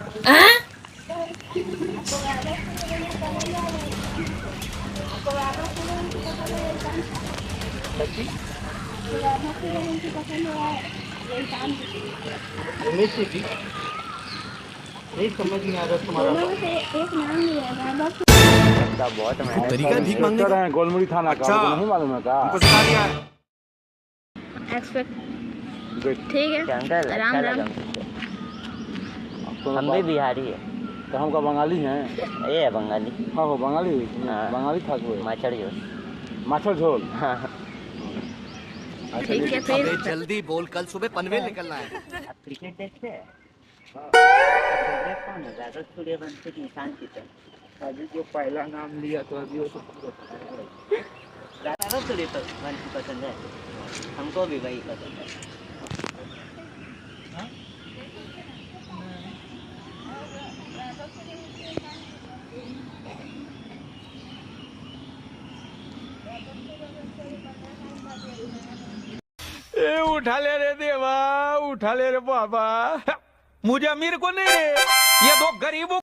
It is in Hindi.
हाँ? सच्ची रेसिपी नहीं समझ नहीं आ रहा तुम्हारा। बहुत मेहनत तरीका है भीख मांगने का। गोलमुड़ी थाना का हमको नहीं मालूम है का। हमको सिखा दिया है। ठीक है, अंकल राम अच्छा राम। लगा हम भी बिहारी है। तो हमका बंगाली हैं। ये है बंगाली। हाँ हो बंगाली हाँ। बंगाली था कोई मच्छर जो माछर झोल। हाँ ठीक है फिर। अबे जल्दी बोल, कल सुबह पनवेल निकलना है। आप क्रिकेट देखते हैं? फेवरेट कौन है? वैभव सूर्यवंशी की ईशान किशन? अभी जो पहला नाम लिया तो अभी वो तो वैभव सूर्यवंशी पसंद है। हमको भी वही पसंद है। ए उठा ले रे देवा, उठा ले रे बाबा। मुझे अमीर को नहीं रे, ये दो गरीबों